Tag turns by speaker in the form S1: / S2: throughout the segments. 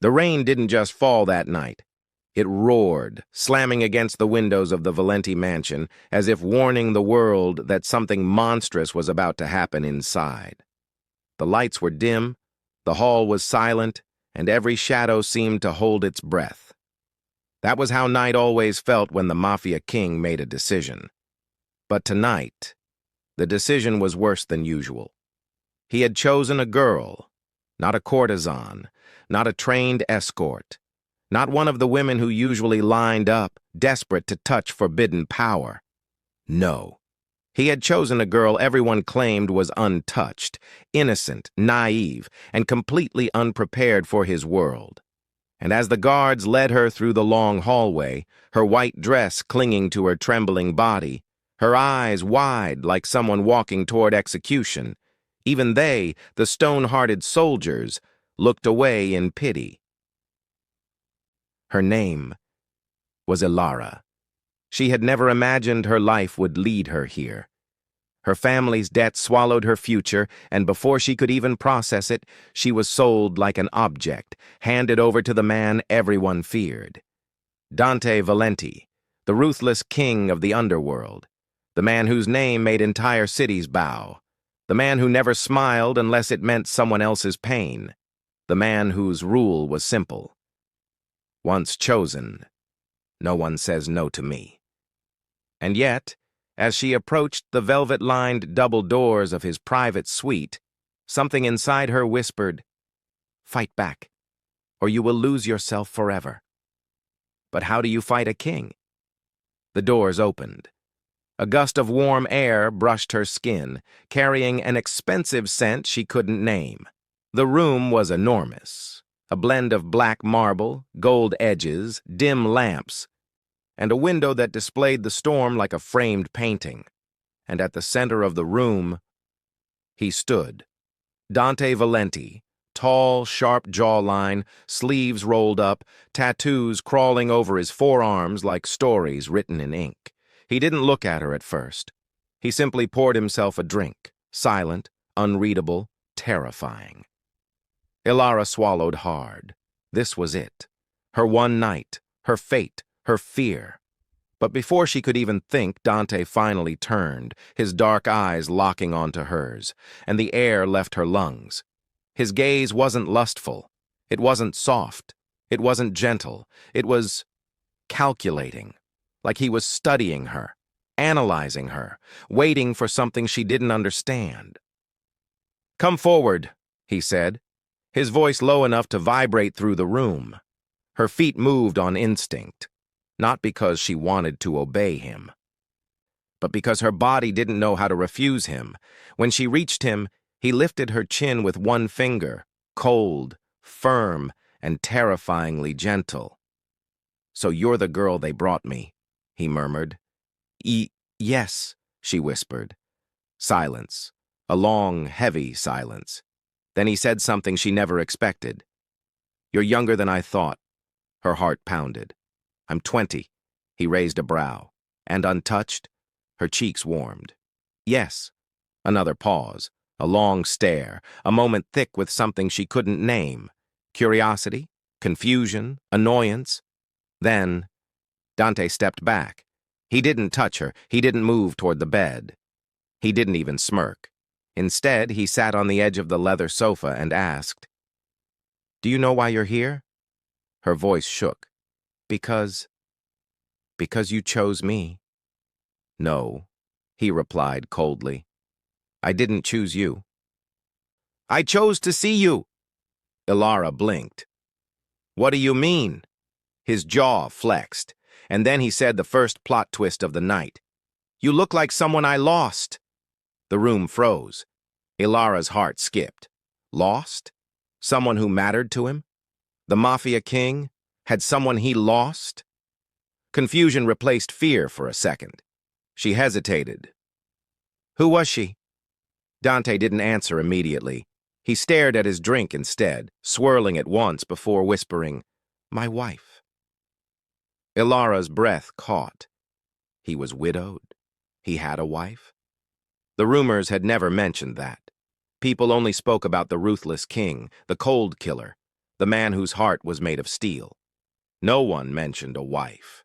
S1: The rain didn't just fall that night. It roared, slamming against the windows of the Valenti mansion, as if warning the world that something monstrous was about to happen inside. The lights were dim, the hall was silent, and every shadow seemed to hold its breath. That was how night always felt when the Mafia King made a decision. But tonight, the decision was worse than usual. He had chosen a girl, not a courtesan, not a trained escort, not one of the women who usually lined up, desperate to touch forbidden power. No. He had chosen a girl everyone claimed was untouched, innocent, naive, and completely unprepared for his world. And as the guards led her through the long hallway, her white dress clinging to her trembling body, her eyes wide like someone walking toward execution, even they, the stone-hearted soldiers, looked away in pity. Her name was Elara. She had never imagined her life would lead her here. Her family's debt swallowed her future, and before she could even process it, she was sold like an object, handed over to the man everyone feared. Dante Valenti, the ruthless king of the underworld, the man whose name made entire cities bow, the man who never smiled unless it meant someone else's pain, the man whose rule was simple. Once chosen, no one says no to me. And yet, as she approached the velvet-lined double doors of his private suite, something inside her whispered, "Fight back, or you will lose yourself forever." But how do you fight a king? The doors opened. A gust of warm air brushed her skin, carrying an expensive scent she couldn't name. The room was enormous, a blend of black marble, gold edges, dim lamps, and a window that displayed the storm like a framed painting. And at the center of the room, he stood. Dante Valenti, tall, sharp jawline, sleeves rolled up, tattoos crawling over his forearms like stories written in ink. He didn't look at her at first. He simply poured himself a drink, silent, unreadable, terrifying. Elara swallowed hard. This was it. Her one night, her fate, her fear. But before she could even think, Dante finally turned, his dark eyes locking onto hers, and the air left her lungs. His gaze wasn't lustful. It wasn't soft. It wasn't gentle. It was calculating, like he was studying her, analyzing her, waiting for something she didn't understand. "Come forward," he said, his voice low enough to vibrate through the room. Her feet moved on instinct, not because she wanted to obey him, but because her body didn't know how to refuse him. When she reached him, he lifted her chin with one finger, cold, firm, and terrifyingly gentle. "So you're the girl they brought me," he murmured. Yes," she whispered. Silence, a long, heavy silence. Then he said something she never expected. "You're younger than I thought." Her heart pounded. "I'm 20. He raised a brow. "And untouched?" Her cheeks warmed. "Yes." Another pause, a long stare, a moment thick with something she couldn't name. Curiosity, confusion, annoyance. Then Dante stepped back. He didn't touch her. He didn't move toward the bed. He didn't even smirk. Instead, he sat on the edge of the leather sofa and asked, "Do you know why you're here?" Her voice shook. Because you chose me." "No," he replied coldly. "I didn't choose you." "I chose to see you." Elara blinked. "What do you mean?" His jaw flexed, and then he said the first plot twist of the night. "You look like someone I lost." The room froze. Elara's heart skipped. Lost? Someone who mattered to him? The Mafia King? Had someone he lost? Confusion replaced fear for a second. She hesitated. "Who was she?" Dante didn't answer immediately. He stared at his drink instead, swirling it once before whispering, "My wife." Elara's breath caught. He was widowed. He had a wife. The rumors had never mentioned that. People only spoke about the ruthless king, the cold killer. the man whose heart was made of steel. No one mentioned a wife.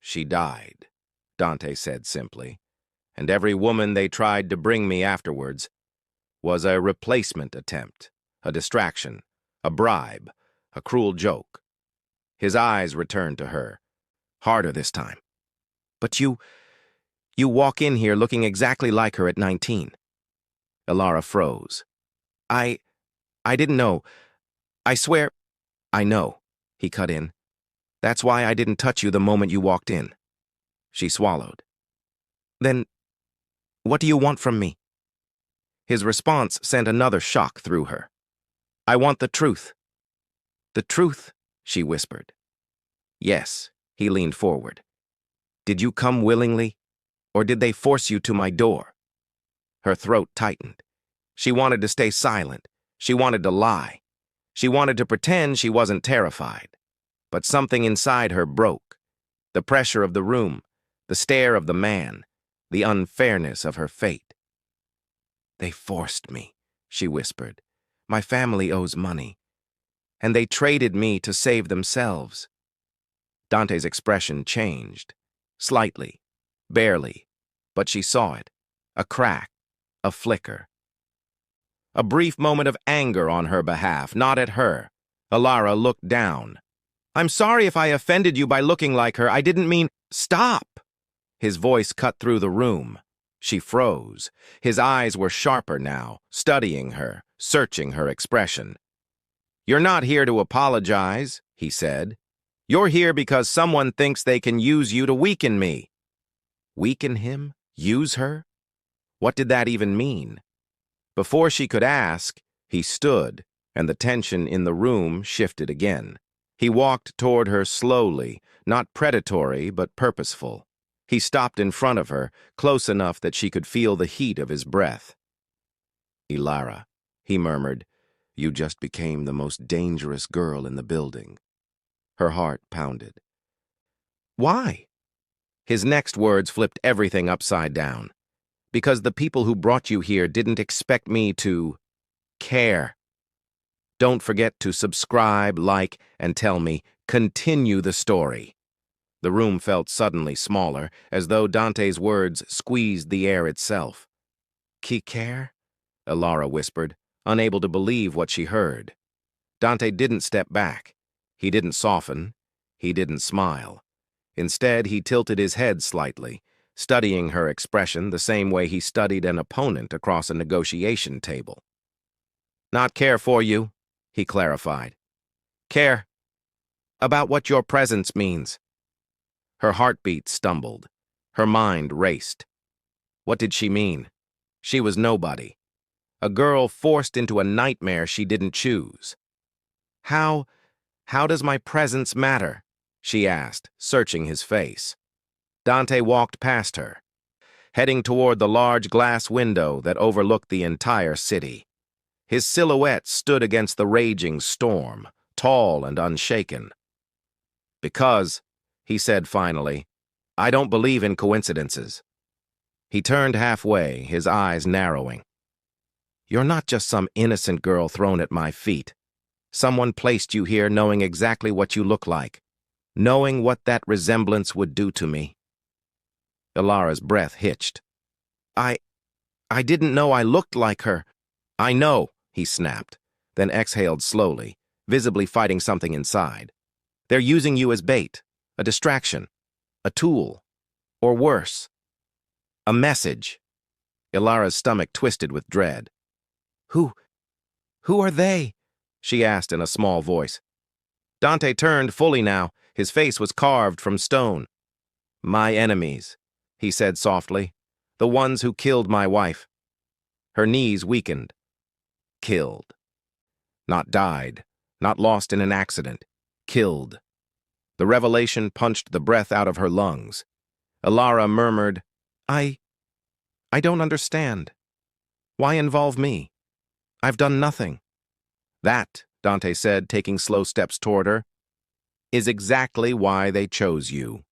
S1: She died, Dante said simply, and every woman they tried to bring me afterwards was a replacement attempt, a distraction, a bribe, a cruel joke. His eyes returned to her, harder this time. But you walk in here looking exactly like her at 19. Elara froze. I didn't know. I swear, I know, he cut in. That's why I didn't touch you the moment you walked in. She swallowed. Then, what do you want from me? His response sent another shock through her. I want the truth. The truth, she whispered. Yes, he leaned forward. Did you come willingly, or did they force you to my door? Her throat tightened. She wanted to stay silent. She wanted to lie. She wanted to pretend she wasn't terrified. But something inside her broke. The pressure of the room, the stare of the man, the unfairness of her fate. They forced me, she whispered. My family owes money. And they traded me to save themselves. Dante's expression changed. Slightly, barely, but she saw it. A crack, a flicker. A brief moment of anger on her behalf, not at her. Elara looked down. I'm sorry if I offended you by looking like her. I didn't mean— Stop! His voice cut through the room. She froze. His eyes were sharper now, studying her, searching her expression. You're not here to apologize, he said. You're here because someone thinks they can use you to weaken me. Weaken him? Use her? What did that even mean? Before she could ask, he stood, and the tension in the room shifted again. He walked toward her slowly, not predatory but purposeful. He stopped in front of her, close enough that she could feel the heat of his breath. Elara, he murmured, you just became the most dangerous girl in the building. Her heart pounded. Why? His next words flipped everything upside down. Because the people who brought you here didn't expect me to care. Don't forget to subscribe, like, and tell me, continue the story. The room felt suddenly smaller, as though Dante's words squeezed the air itself. Qui care? Elara whispered, unable to believe what she heard. Dante didn't step back. He didn't soften. He didn't smile. Instead, he tilted his head slightly, studying her expression the same way he studied an opponent across a negotiation table. Not care for you, he clarified. Care about what your presence means. Her heartbeat stumbled. Her mind raced. What did she mean? She was nobody. A girl forced into a nightmare she didn't choose. How does my presence matter? She asked, searching his face. Dante walked past her, heading toward the large glass window that overlooked the entire city. His silhouette stood against the raging storm, tall and unshaken. Because, he said finally, I don't believe in coincidences. He turned halfway, his eyes narrowing. You're not just some innocent girl thrown at my feet. Someone placed you here knowing exactly what you look like, knowing what that resemblance would do to me. Elara's breath hitched. I didn't know I looked like her. I know, he snapped, then exhaled slowly, visibly fighting something inside. They're using you as bait, a distraction, a tool, or worse, a message. Elara's stomach twisted with dread. Who are they? She asked in a small voice. Dante turned fully now. His face was carved from stone. My enemies, he said softly. The ones who killed my wife. Her knees weakened. Killed. Not died. Not lost in an accident. Killed. The revelation punched the breath out of her lungs. Elara murmured, I don't understand. Why involve me? I've done nothing. That, Dante said, taking slow steps toward her, is exactly why they chose you.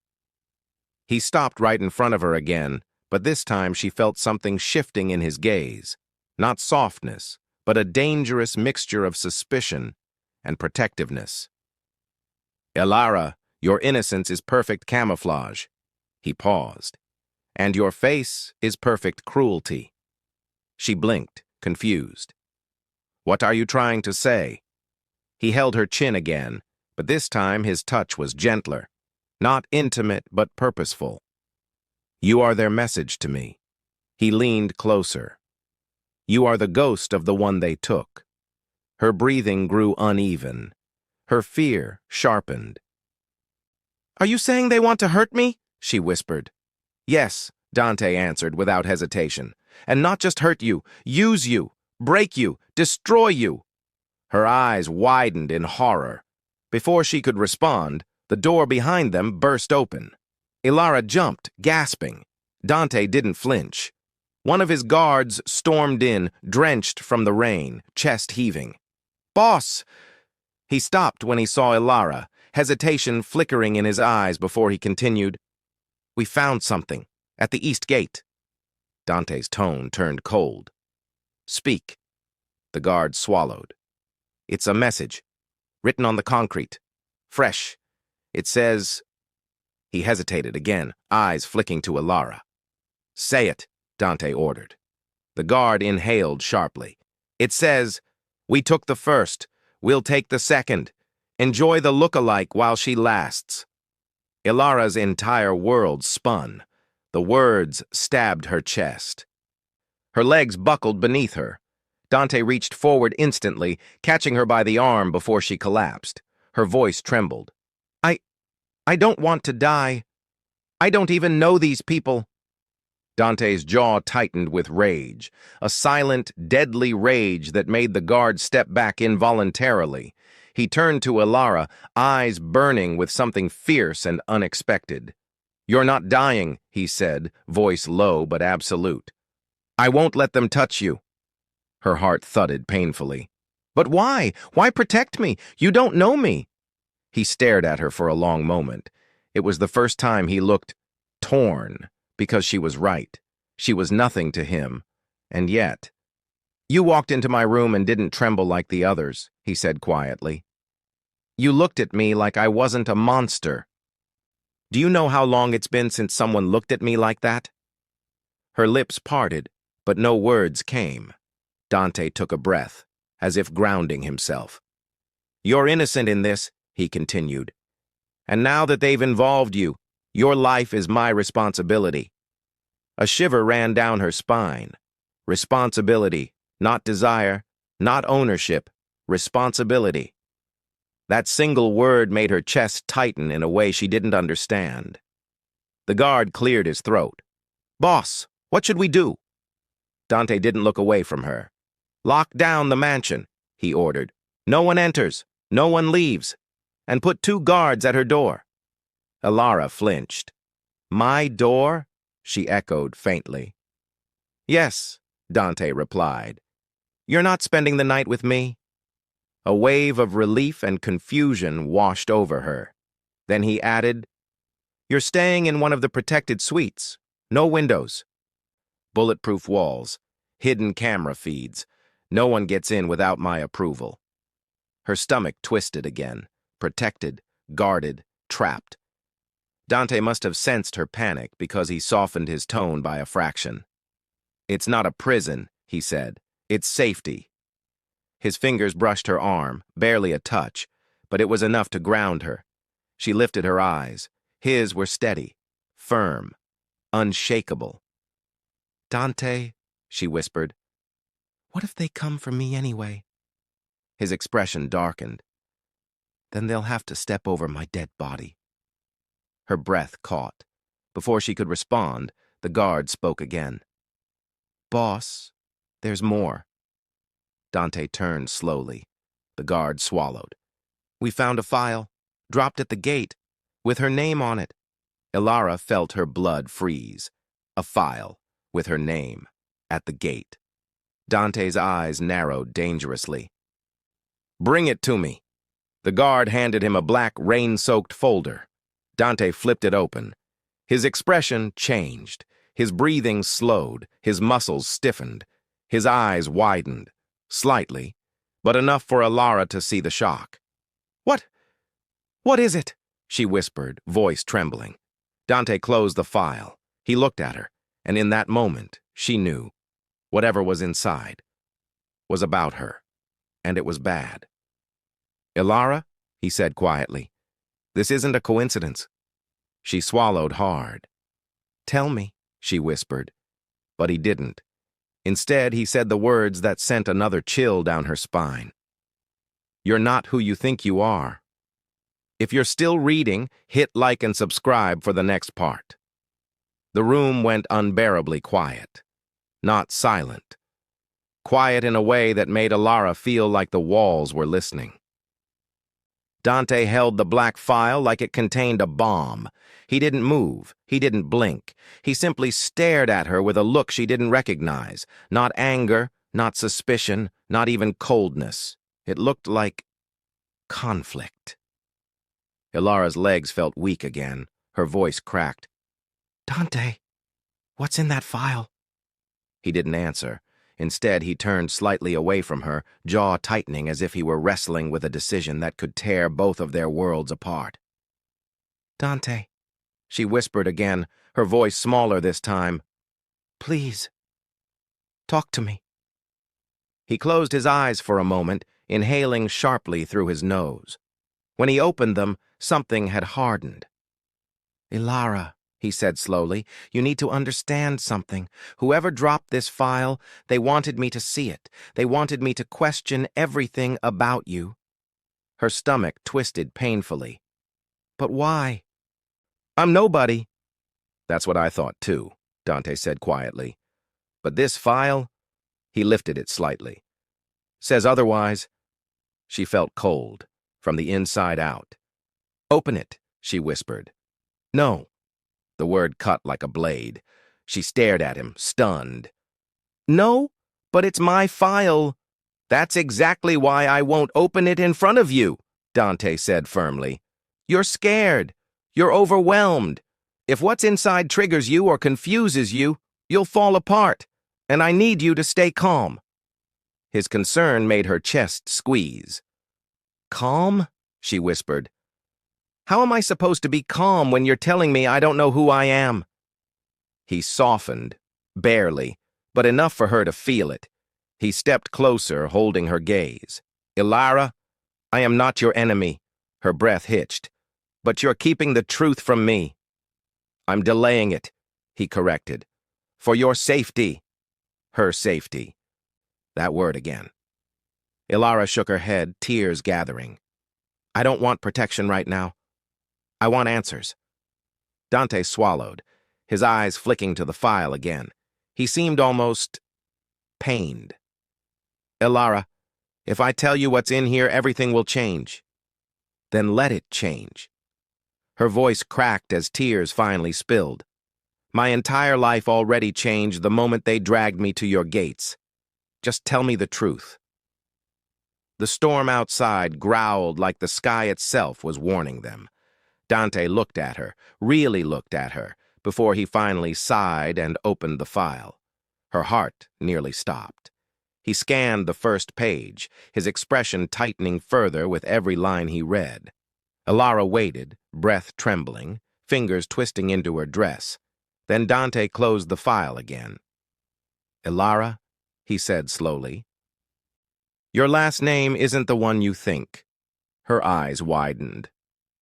S1: He stopped right in front of her again, but this time she felt something shifting in his gaze. Not softness, but a dangerous mixture of suspicion and protectiveness. Elara, your innocence is perfect camouflage. He paused. And your face is perfect cruelty. She blinked, confused. What are you trying to say? He held her chin again, but this time his touch was gentler, not intimate but purposeful. You are their message to me. He leaned closer. You are the ghost of the one they took. Her breathing grew uneven. Her fear sharpened. Are you saying they want to hurt me? She whispered. Yes, Dante answered without hesitation. And not just hurt you, use you, break you, destroy you. Her eyes widened in horror. Before she could respond, the door behind them burst open. Elara jumped, gasping. Dante didn't flinch. One of his guards stormed in, drenched from the rain, chest heaving. Boss! He stopped when he saw Elara, hesitation flickering in his eyes before he continued. We found something, at the east gate. Dante's tone turned cold. Speak. The guard swallowed. It's a message, written on the concrete. Fresh. It says... He hesitated again, eyes flicking to Elara. Say it, Dante ordered. The guard inhaled sharply. It says, we took the first, we'll take the second. Enjoy the look-alike while she lasts. Elara's entire world spun. The words stabbed her chest. Her legs buckled beneath her. Dante reached forward instantly, catching her by the arm before she collapsed. Her voice trembled. I don't want to die. I don't even know these people. Dante's jaw tightened with rage, a silent, deadly rage that made the guard step back involuntarily. He turned to Elara, eyes burning with something fierce and unexpected. You're not dying, he said, voice low but absolute. I won't let them touch you. Her heart thudded painfully. But why? Why protect me? You don't know me. He stared at her for a long moment. It was the first time he looked torn, because she was right. She was nothing to him. And yet... You walked into my room and didn't tremble like the others, he said quietly. You looked at me like I wasn't a monster. Do you know how long it's been since someone looked at me like that? Her lips parted, but no words came. Dante took a breath, as if grounding himself. You're innocent in this, he continued. And now that they've involved you, your life is my responsibility. A shiver ran down her spine. Responsibility, not desire, not ownership, responsibility. That single word made her chest tighten in a way she didn't understand. The guard cleared his throat. Boss, what should we do? Dante didn't look away from her. Lock down the mansion, he ordered. No one enters, no one leaves. And put 2 guards at her door. Elara flinched. My door? She echoed faintly. Yes, Dante replied. You're not spending the night with me? A wave of relief and confusion washed over her. Then he added, You're staying in one of the protected suites. No windows. Bulletproof walls. Hidden camera feeds. No one gets in without my approval. Her stomach twisted again. Protected, guarded, trapped. Dante must have sensed her panic because he softened his tone by a fraction. It's not a prison, he said. It's safety. His fingers brushed her arm, barely a touch, but it was enough to ground her. She lifted her eyes. His were steady, firm, unshakable. Dante, she whispered, what if they come for me anyway? His expression darkened. Then they'll have to step over my dead body. Her breath caught. Before she could respond, the guard spoke again. Boss, there's more. Dante turned slowly. The guard swallowed. We found a file, dropped at the gate, with her name on it. Elara felt her blood freeze. A file, with her name, at the gate. Dante's eyes narrowed dangerously. Bring it to me. The guard handed him a black, rain-soaked folder. Dante flipped it open. His expression changed. His breathing slowed. His muscles stiffened. His eyes widened. Slightly. but enough for Elara to see the shock. "What? What is it?" she whispered, voice trembling. Dante closed the file. He looked at her, and in that moment, she knew. Whatever was inside was about her, and it was bad. "Elara," he said quietly, "this isn't a coincidence." She swallowed hard. "Tell me," she whispered, but he didn't. Instead, he said the words that sent another chill down her spine. "You're not who you think you are." If you're still reading, hit like and subscribe for the next part. The room went unbearably quiet. Not silent. Quiet in a way that made Elara feel like the walls were listening. Dante held the black file like it contained a bomb. He didn't move. He didn't blink. He simply stared at her with a look she didn't recognize. Not anger, not suspicion, not even coldness. It looked like conflict. Elara's legs felt weak again. Her voice cracked. "Dante, what's in that file?" He didn't answer. Instead, he turned slightly away from her, jaw tightening as if he were wrestling with a decision that could tear both of their worlds apart. "Dante," she whispered again, her voice smaller this time. "Please, talk to me." He closed his eyes for a moment, inhaling sharply through his nose. When he opened them, something had hardened. "Elara," he said slowly, "you need to understand something. Whoever dropped this file, they wanted me to see it. They wanted me to question everything about you." Her stomach twisted painfully. "But why?" "I'm nobody." "That's what I thought too," Dante said quietly. "But this file," he lifted it slightly, "says otherwise." She felt cold, from the inside out. "Open it," she whispered. "No." The word cut like a blade. She stared at him, stunned. "No, but it's my file." "That's exactly why I won't open it in front of you," Dante said firmly. "You're scared. You're overwhelmed. If what's inside triggers you or confuses you, you'll fall apart, and I need you to stay calm." His concern made her chest squeeze. "Calm?" she whispered. "How am I supposed to be calm when you're telling me I don't know who I am?" He softened, barely, but enough for her to feel it. He stepped closer, holding her gaze. "Elara, I am not your enemy." Her breath hitched. "But you're keeping the truth from me." "I'm delaying it," he corrected. "For your safety." Her safety. That word again. Elara shook her head, tears gathering. "I don't want protection right now. I want answers." Dante swallowed, his eyes flicking to the file again. He seemed almost pained. "Elara, if I tell you what's in here, everything will change." "Then let it change." Her voice cracked as tears finally spilled. "My entire life already changed the moment they dragged me to your gates. Just tell me the truth." The storm outside growled like the sky itself was warning them. Dante looked at her, really looked at her, before he finally sighed and opened the file. Her heart nearly stopped. He scanned the first page, his expression tightening further with every line he read. Elara waited, breath trembling, fingers twisting into her dress. Then Dante closed the file again. "Elara," he said slowly, "your last name isn't the one you think." Her eyes widened.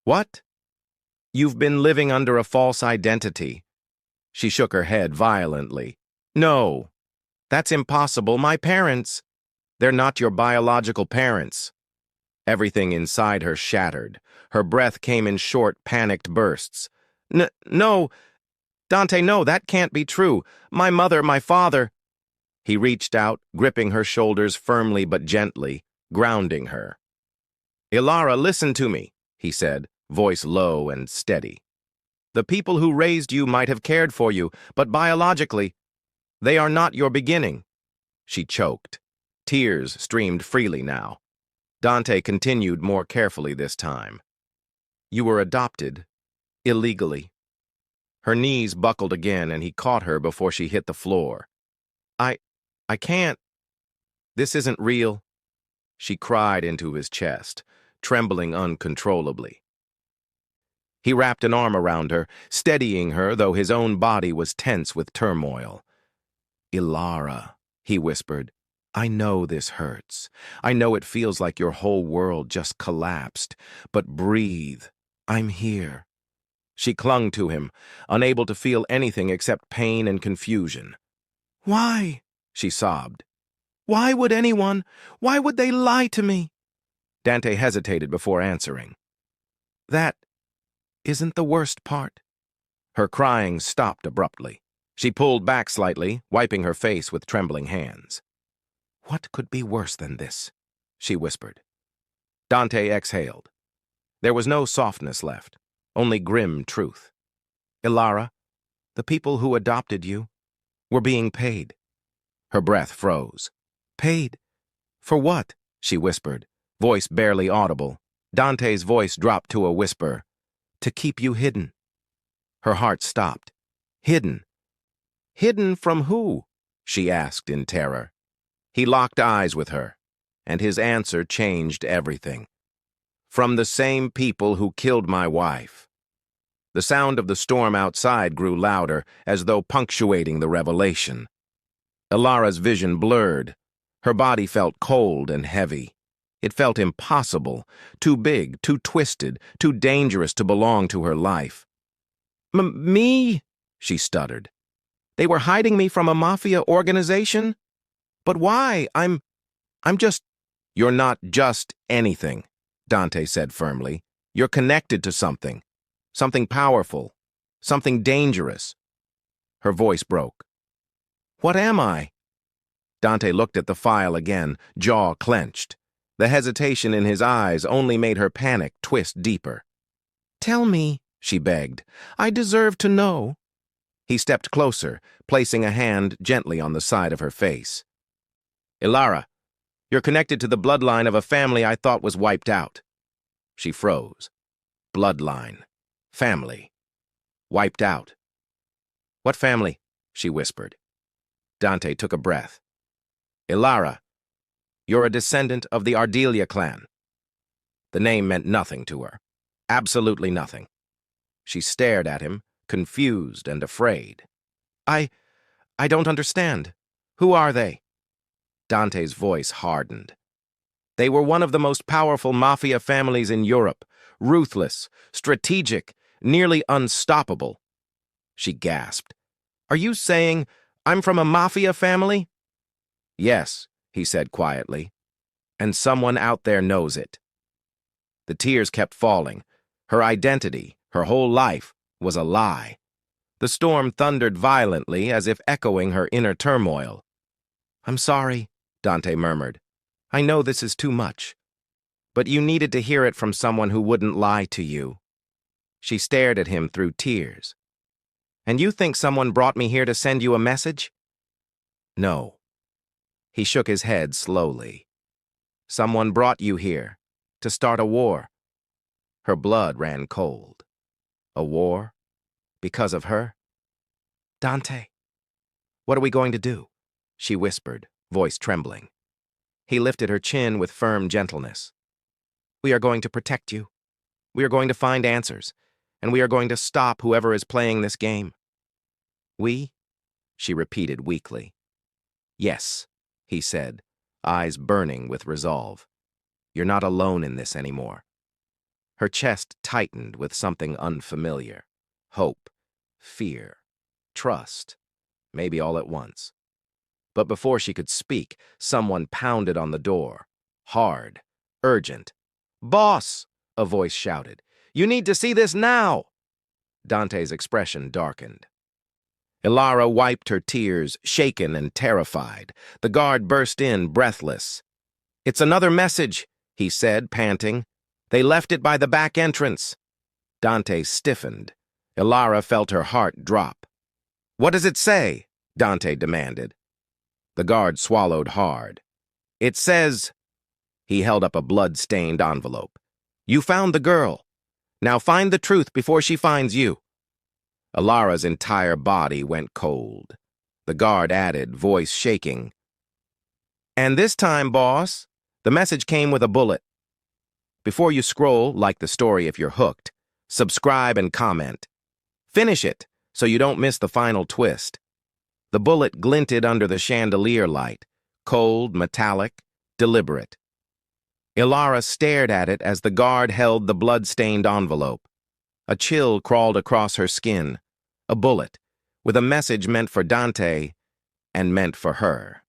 S1: "What?" "You've been living under a false identity." She shook her head violently. "No, that's impossible. My parents—" "They're not your biological parents." Everything inside her shattered. Her breath came in short, panicked bursts. No, Dante, no, that can't be true. My mother, my father." He reached out, gripping her shoulders firmly but gently, grounding her. "Elara, listen to me," he said, voice low and steady. "The people who raised you might have cared for you, but biologically, they are not your beginning." She choked. Tears streamed freely now. Dante continued more carefully this time. "You were adopted, illegally." Her knees buckled again, and he caught her before she hit the floor. I can't. This isn't real." she cried into his chest, trembling uncontrollably. He wrapped an arm around her, steadying her, though his own body was tense with turmoil. "Elara," he whispered, "I know this hurts. I know it feels like your whole world just collapsed. But breathe. I'm here." She clung to him, unable to feel anything except pain and confusion. "Why?" she sobbed. "Why would they lie to me?" Dante hesitated before answering. "That isn't the worst part." Her crying stopped abruptly. She pulled back slightly, wiping her face with trembling hands. "What could be worse than this?" she whispered. Dante exhaled. There was no softness left, only grim truth. "Elara, the people who adopted you were being paid." Her breath froze. "Paid? For what?" she whispered, voice barely audible. Dante's voice dropped to a whisper. "To keep you hidden." Her heart stopped. Hidden? Hidden from who? She asked in terror. He locked eyes with her, and his answer changed everything. "From the same people who killed my wife." The sound of the storm outside grew louder, as though punctuating the revelation. Elara's vision blurred. Her body felt cold and heavy. It felt impossible, too big, too twisted, too dangerous to belong to her life. Me? She stuttered. "They were hiding me from a mafia organization? But why? I'm just—" "You're not just anything," Dante said firmly. "You're connected to something. Something powerful. Something dangerous." Her voice broke. "What am I?" Dante looked at the file again, jaw clenched. The hesitation in his eyes only made her panic twist deeper. "Tell me," she begged. "I deserve to know." He stepped closer, placing a hand gently on the side of her face. "Elara, you're connected to the bloodline of a family I thought was wiped out." She froze. Bloodline. Family. Wiped out. "What family?" she whispered. Dante took a breath. "Elara, you're a descendant of the Ardelia clan." The name meant nothing to her. Absolutely nothing. She stared at him, confused and afraid. I don't understand. Who are they?" Dante's voice hardened. "They were one of the most powerful mafia families in Europe. Ruthless, strategic, nearly unstoppable." She gasped. "Are you saying I'm from a mafia family?" "Yes," he said quietly. "And someone out there knows it." The tears kept falling. Her identity, her whole life, was a lie. The storm thundered violently, as if echoing her inner turmoil. "I'm sorry," Dante murmured. "I know this is too much. But you needed to hear it from someone who wouldn't lie to you." She stared at him through tears. "And you think someone brought me here to send you a message?" "No." He shook his head slowly. "Someone brought you here to start a war." Her blood ran cold. A war? Because of her? "Dante, what are we going to do?" she whispered, voice trembling. He lifted her chin with firm gentleness. "We are going to protect you. We are going to find answers, and we are going to stop whoever is playing this game." "We?" she repeated weakly. "Yes," he said, eyes burning with resolve. "You're not alone in this anymore." Her chest tightened with something unfamiliar. Hope, fear, trust, maybe all at once. But before she could speak, someone pounded on the door. Hard, urgent. "Boss!" a voice shouted. "You need to see this now!" Dante's expression darkened. Elara wiped her tears, shaken and terrified. The guard burst in, breathless. "It's another message," he said, panting. "They left it by the back entrance." Dante stiffened. Elara felt her heart drop. "What does it say?" Dante demanded. The guard swallowed hard. "It says—" He held up a blood-stained envelope. "You found the girl. Now find the truth before she finds you." Elara's entire body went cold. The guard added, voice shaking. "And this time, boss, The message came with a bullet. Before you scroll, like the story if you're hooked. Subscribe and comment. Finish it so you don't miss the final twist. The bullet glinted under the chandelier light, cold, metallic, deliberate. Elara stared at it as the guard held the blood-stained envelope. A chill crawled across her skin. A bullet, with a message meant for Dante and meant for her.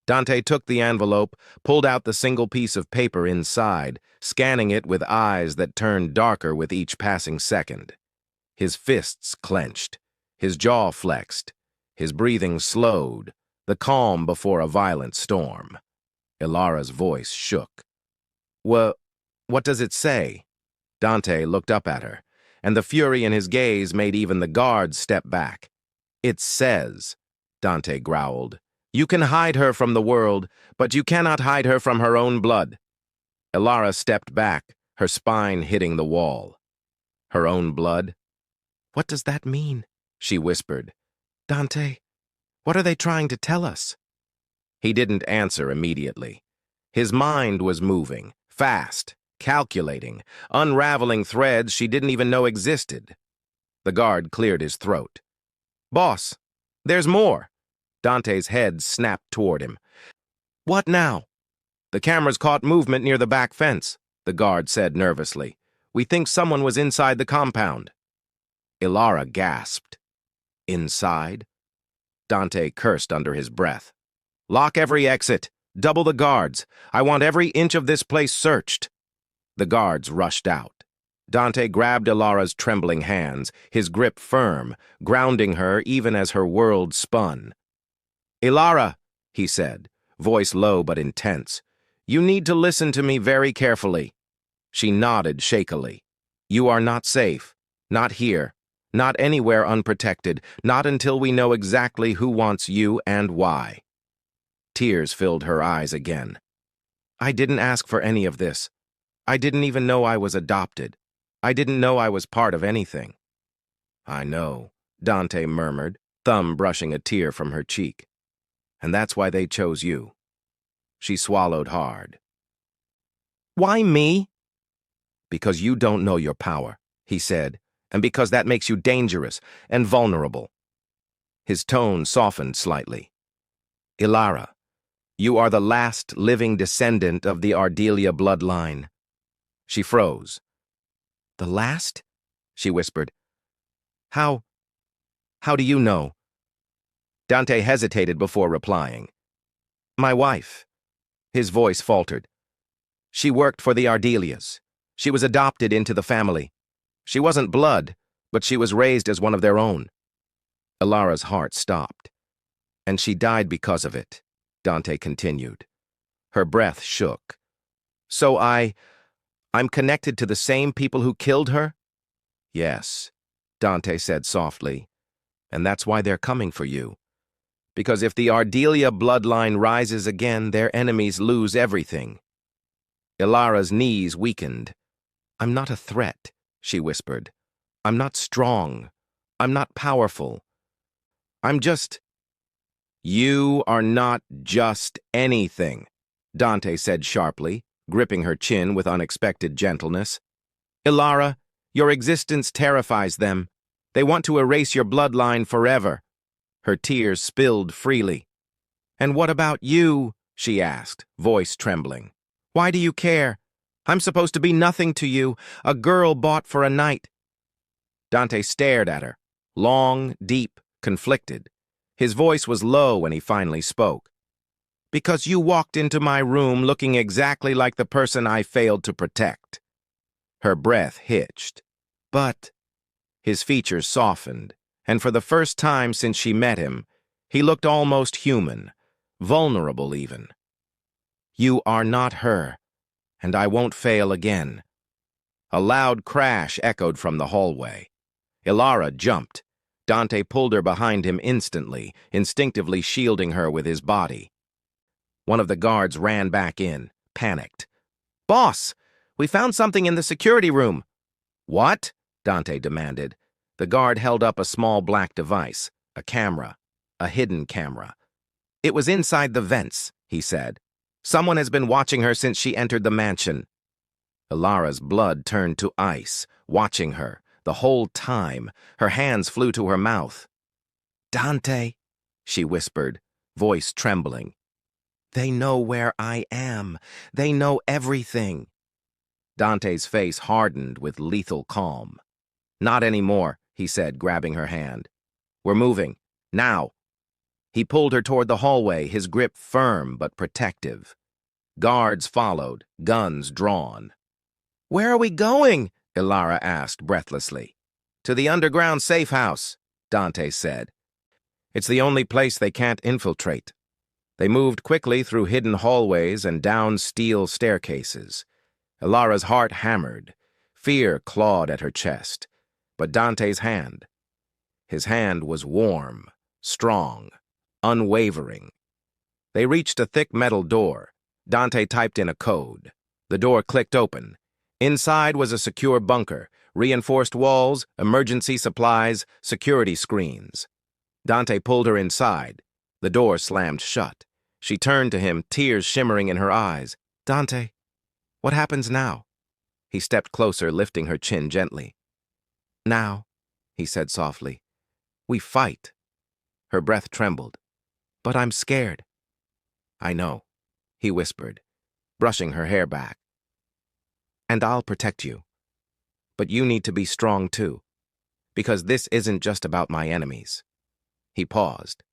S1: Dante took the envelope, pulled out the single piece of paper inside, scanning it with eyes that turned darker with each passing second. His fists clenched, his jaw flexed, his breathing slowed, the calm before a violent storm. Elara's voice shook. What does it say?" Dante looked up at her, and the fury in his gaze made even the guards step back. "It says," Dante growled, "you can hide her from the world, but you cannot hide her from her own blood." Elara stepped back, her spine hitting the wall. Her own blood? "What does that mean?" she whispered. "Dante, what are they trying to tell us?" He didn't answer immediately. His mind was moving, fast, calculating, unraveling threads she didn't even know existed. The guard cleared his throat. "Boss, there's more." Dante's head snapped toward him. "What now?" "The cameras caught movement near the back fence," the guard said nervously. "We think someone was inside the compound." Elara gasped. "Inside?" Dante cursed under his breath. "Lock every exit. Double the guards. I want every inch of this place searched." The guards rushed out. Dante grabbed Elara's trembling hands, his grip firm, grounding her even as her world spun. "Elara," he said, voice low but intense, "you need to listen to me very carefully." She nodded shakily. "You are not safe. Not here. Not anywhere unprotected. Not until we know exactly who wants you and why." Tears filled her eyes again. "I didn't ask for any of this. I didn't even know I was adopted. I didn't know I was part of anything." "I know," Dante murmured, thumb brushing a tear from her cheek. "And that's why they chose you." She swallowed hard. "Why me?" "Because you don't know your power," he said, "and because that makes you dangerous and vulnerable." His tone softened slightly. "Elara, you are the last living descendant of the Ardelia bloodline." She froze. "The last?" she whispered. How do you know?" Dante hesitated before replying. "My wife." His voice faltered. "She worked for the Ardelias. She was adopted into the family. She wasn't blood, but she was raised as one of their own." Elara's heart stopped. "And she died because of it," Dante continued. Her breath shook. "So I'm connected to the same people who killed her?" "Yes," Dante said softly, "and that's why they're coming for you. Because if the Ardelia bloodline rises again, their enemies lose everything." Elara's knees weakened. "I'm not a threat," she whispered. "I'm not strong. I'm not powerful. I'm just—" "You are not just anything," Dante said sharply, gripping her chin with unexpected gentleness. "Elara, your existence terrifies them. They want to erase your bloodline forever." Her tears spilled freely. "And what about you?" she asked, voice trembling. "Why do you care? I'm supposed to be nothing to you, a girl bought for a night." Dante stared at her, long, deep, conflicted. His voice was low when he finally spoke. "Because you walked into my room looking exactly like the person I failed to protect." Her breath hitched. "But—" His features softened, and for the first time since she met him, he looked almost human, vulnerable even. "You are not her, and I won't fail again." A loud crash echoed from the hallway. Elara jumped. Dante pulled her behind him instantly, instinctively shielding her with his body. One of the guards ran back in, panicked. "Boss, we found something in the security room." "What?" Dante demanded. The guard held up a small black device, a camera, a hidden camera. "It was inside the vents," he said. Someone has been watching her since she entered the mansion. Elara's blood turned to ice, watching her. The whole time, her hands flew to her mouth. "Dante," she whispered, voice trembling. "They know where I am. They know everything." Dante's face hardened with lethal calm. "Not anymore," he said, grabbing her hand. "We're moving. Now." He pulled her toward the hallway, his grip firm but protective. Guards followed, guns drawn. "Where are we going?" Elara asked breathlessly. "To the underground safe house," Dante said. "It's the only place they can't infiltrate." They moved quickly through hidden hallways and down steel staircases. Elara's heart hammered. Fear clawed at her chest. But Dante's hand. His hand was warm, strong, unwavering. They reached a thick metal door. Dante typed in a code. The door clicked open. Inside was a secure bunker, reinforced walls, emergency supplies, security screens. Dante pulled her inside. The door slammed shut. She turned to him, tears shimmering in her eyes. "Dante, what happens now?" He stepped closer, lifting her chin gently. "Now," he said softly, "we fight." Her breath trembled. "But I'm scared." "I know," he whispered, brushing her hair back. "And I'll protect you. But you need to be strong too, because this isn't just about my enemies." He paused.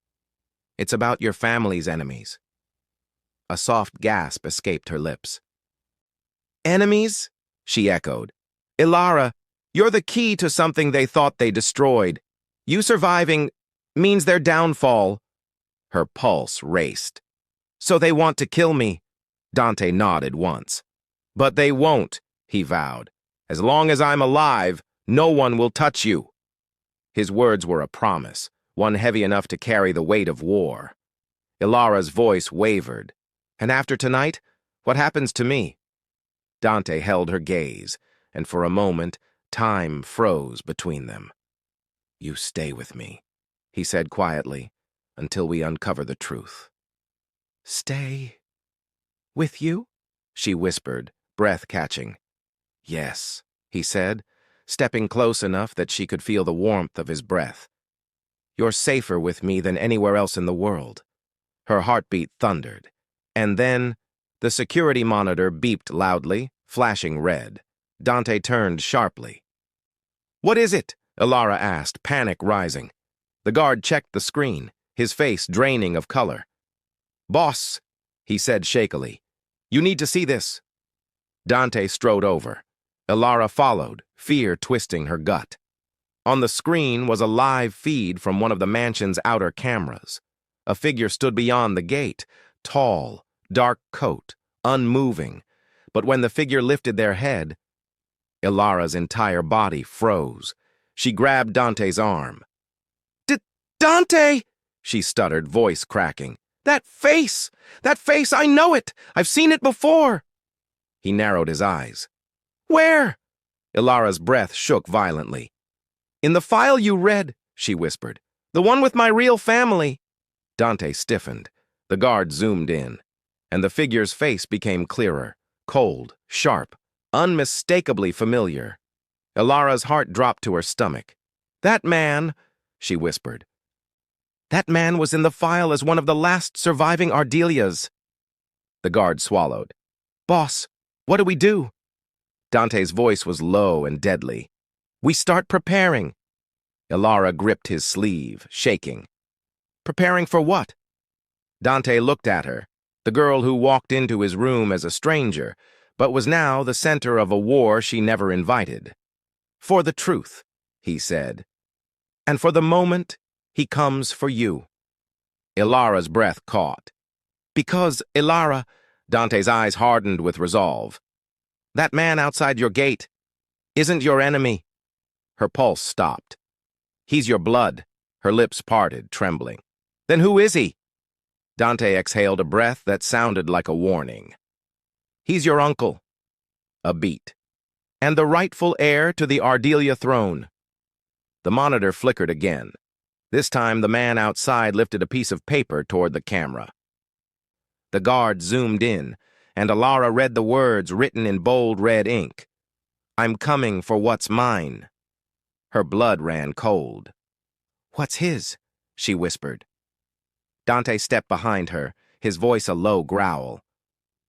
S1: "It's about your family's enemies." A soft gasp escaped her lips. "Enemies?" she echoed. "Elara, you're the key to something they thought they destroyed. You surviving means their downfall." Her pulse raced. "So they want to kill me?" Dante nodded once. "But they won't," he vowed. "As long as I'm alive, no one will touch you." His words were a promise, one heavy enough to carry the weight of war. Elara's voice wavered. "And after tonight, what happens to me?" Dante held her gaze, and for a moment, time froze between them. "You stay with me," he said quietly, "until we uncover the truth." "Stay with you?" she whispered, breath catching. "Yes," he said, stepping close enough that she could feel the warmth of his breath. "You're safer with me than anywhere else in the world." Her heartbeat thundered. And then, the security monitor beeped loudly, flashing red. Dante turned sharply. "What is it?" Elara asked, panic rising. The guard checked the screen, his face draining of color. "Boss," he said shakily, "you need to see this." Dante strode over. Elara followed, fear twisting her gut. On the screen was a live feed from one of the mansion's outer cameras. A figure stood beyond the gate, tall, dark coat, unmoving. But when the figure lifted their head, Elara's entire body froze. She grabbed Dante's arm. "Dante!" she stuttered, voice cracking. That face! That face! I know it! I've seen it before!" He narrowed his eyes. "Where?" Elara's breath shook violently. "In the file you read," she whispered. "The one with my real family." Dante stiffened. The guard zoomed in, and the figure's face became clearer, cold, sharp, unmistakably familiar. Elara's heart dropped to her stomach. "That man," she whispered. "That man was in the file as one of the last surviving Ardelias." The guard swallowed. "Boss, what do we do?" Dante's voice was low and deadly. "We start preparing." Elara gripped his sleeve, shaking. "Preparing for what?" Dante looked at her, the girl who walked into his room as a stranger, but was now the center of a war she never invited. "For the truth," he said. "And for the moment, he comes for you." Elara's breath caught. "Because, Elara," Dante's eyes hardened with resolve, "that man outside your gate isn't your enemy." Her pulse stopped. "He's your blood." Her lips parted, trembling. "Then who is he?" Dante exhaled a breath that sounded like a warning. "He's your uncle." A beat. "And the rightful heir to the Ardelia throne." The monitor flickered again. This time, the man outside lifted a piece of paper toward the camera. The guard zoomed in, and Elara read the words written in bold red ink. "I'm coming for what's mine." Her blood ran cold. "What's his?" she whispered. Dante stepped behind her, his voice a low growl.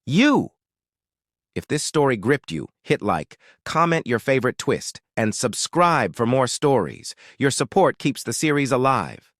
S1: "You!" If this story gripped you, hit like, comment your favorite twist, and subscribe for more stories. Your support keeps the series alive.